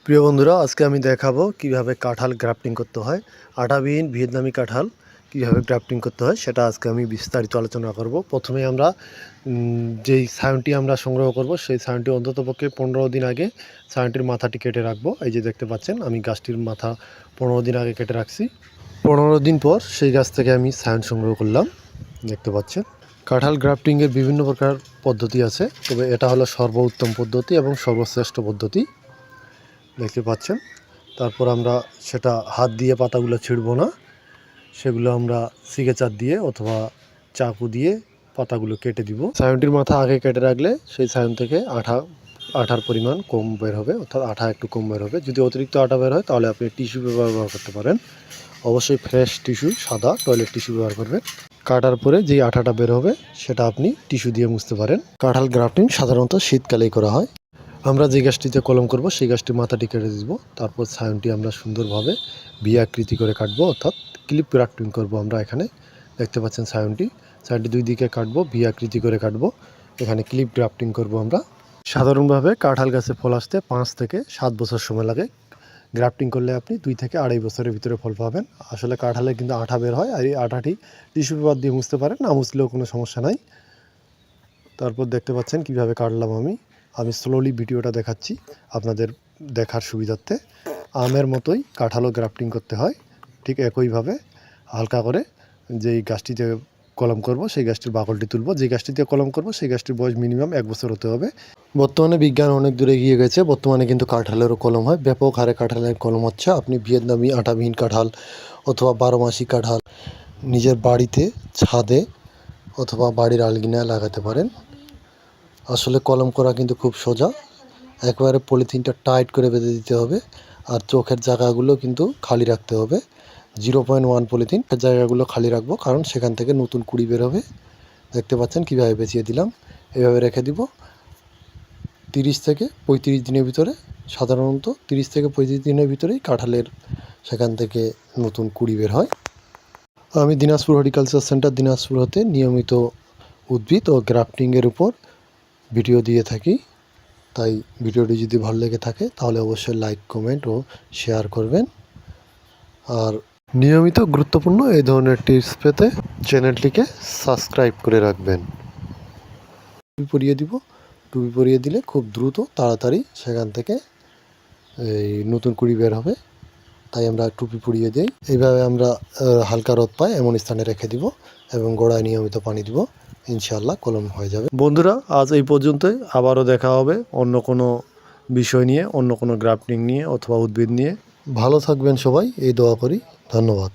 প্রিয় বন্ধুরা, আজকে আমি দেখাবো কিভাবে কাঁঠাল গ্রাফটিং করতে হয়। আঠাবিহীন ভিয়েতনামি কাঁঠাল কিভাবে গ্রাফটিং করতে হয় সেটা আজকে আমি বিস্তারিত আলোচনা করব। প্রথমে আমরা যেই ছাউনটি আমরা সংগ্রহ করব সেই ছাউনটি অন্ততপক্ষে 15 দিন আগে ছাউনটির মাথাটি কেটে রাখবো। এই যে দেখতে পাচ্ছেন আমি গাছটির মাথা 15 দিন আগে কেটে রাখছি। 15 দিন পর সেই গাছ থেকে আমি ছাউন সংগ্রহ করলাম। দেখতে পাচ্ছেন কাঁঠাল গ্রাফটিংয়ের বিভিন্ন প্রকার পদ্ধতি আছে, তবে এটা হলো সর্বোত্তম পদ্ধতি এবং সর্বশ্রেষ্ঠ পদ্ধতি। দেখতে পাচ্ছেন, তারপর আমরা সেটা হাত দিয়ে পাতাগুলো ছিঁড়ব না, সেগুলো আমরা সিকেচার দিয়ে অথবা চাকু দিয়ে পাতাগুলো কেটে দিব। ছাউনটির মাথা আগে কেটে রাখলে সেই ছাউন থেকে আঠার পরিমাণ কম বের হবে, অর্থাৎ আঠা একটু কম বের হবে। যদি অতিরিক্ত আঠা বের হয় তাহলে আপনি টিস্যু পেপার ব্যবহার করতে পারেন। অবশ্যই ফ্রেশ টিস্যু, সাদা টয়লেট টিস্যু ব্যবহার করবেন। কাটার পরে যেই আঠাটা বের হবে সেটা আপনি টিস্যু দিয়ে মুছতে পারেন। কাঁঠাল গ্রাফটিং সাধারণত শীতকালেই করা হয়। আমরা যে গাছটিতে কলম করব সেই গাছটির মাথাটি কেটে দিব। তারপর ছাউনটি আমরা সুন্দরভাবে ভি আকৃতি করে কাটবো, অর্থাৎ ক্লিপ গ্রাফটিং করব। আমরা এখানে দেখতে পাচ্ছেন ছাউনটি দুই দিকে কাটবো, ভি আকৃতি করে কাটবো। এখানে ক্লিপ গ্রাফটিং করব আমরা। সাধারণভাবে কাঁঠাল গাছে ফল আসতে 5 থেকে 7 বছর সময় লাগে। গ্রাফটিং করলে আপনি 2 থেকে 2.5 বছরের ভিতরে ফল পাবেন। আসলে কাঁঠালে কিন্তু আঠা বের হয়, আর এই আঠাটি টিস্যু পেপার দিয়ে মুছতে পারেন, না মুছলেও কোনো সমস্যা নাই। তারপর দেখতে পাচ্ছেন কিভাবে কাটলাম আমি স্লোলি ভিডিওটা দেখাচ্ছি আপনাদের দেখার সুবিধার্থে। আমের মতোই কাঁঠালও গ্রাফটিং করতে হয়, ঠিক একইভাবে হালকা করে। যেই গাছটিতে কলম করব সেই গাছটির বাকলটি তুলব। যে গাছটিতে কলম করব সেই গাছটির বয়স মিনিমাম 1 বছর হতে হবে। বর্তমানে বিজ্ঞান অনেক দূরে এগিয়ে গেছে, বর্তমানে কিন্তু কাঁঠালেরও কলম হয়, ব্যাপক হারে কাঁঠালের কলম হচ্ছে। আপনি ভিয়েতনামি আঠাবিহীন কাঁঠাল অথবা 12 মাসি কাঁঠাল নিজের বাড়িতে, ছাদে অথবা বাড়ির আলগিনায় লাগাতে পারেন। আসলে কলম করা কিন্তু খুব সোজা। একবারে পলিথিনটা টাইট করে বেঁধে দিতে হবে, আর চোখের জায়গাগুলো কিন্তু খালি রাখতে হবে। 0.1 পলিথিন জায়গাগুলো খালি রাখবো, কারণ সেখান থেকে নতুন কুড়ি বের হবে। দেখতে পাচ্ছেন কীভাবে বেঁচিয়ে দিলাম। এভাবে রেখে দিব 30 থেকে 35 দিনের ভিতরে। সাধারণত 30 থেকে 35 দিনের ভিতরেই কাঁঠালের সেখান থেকে নতুন কুড়ি বের হয়। আমি দিনাজপুর হর্টিকালচার সেন্টার দিনাজপুর হতে নিয়মিত উদ্ভিদ ও গ্রাফটিংয়ের উপর ভিডিও দিয়ে থাকি। তাই ভিডিওটি যদি ভালো লেগে থাকে তাহলে অবশ্যই লাইক, কমেন্ট ও শেয়ার করবেন। আর নিয়মিত গুরুত্বপূর্ণ এই ধরনের টিপস পেতে চ্যানেলটিকে সাবস্ক্রাইব করে রাখবেন। টুপি পরিয়ে দিব। টুপি পরিয়ে দিলে খুব দ্রুত তাড়াতাড়ি সেখান থেকে এই নতুন কুড়ি বের হবে, তাই আমরা টুপি পরিয়ে দিই। এইভাবে আমরা হালকা রোদ পাই এমন স্থানে রেখে দিব এবং গোড়ায় নিয়মিত পানি দিব। ইনশাআল্লাহ কলম হয়ে যাবে। বন্ধুরা, আজ এই পর্যন্তই। আবারও দেখা হবে অন্য কোনো বিষয় নিয়ে, অন্য কোনো গ্রাফটিং নিয়ে অথবা উদ্ভিদ নিয়ে। ভালো থাকবেন সবাই, এই দোয়া করি। ধন্যবাদ।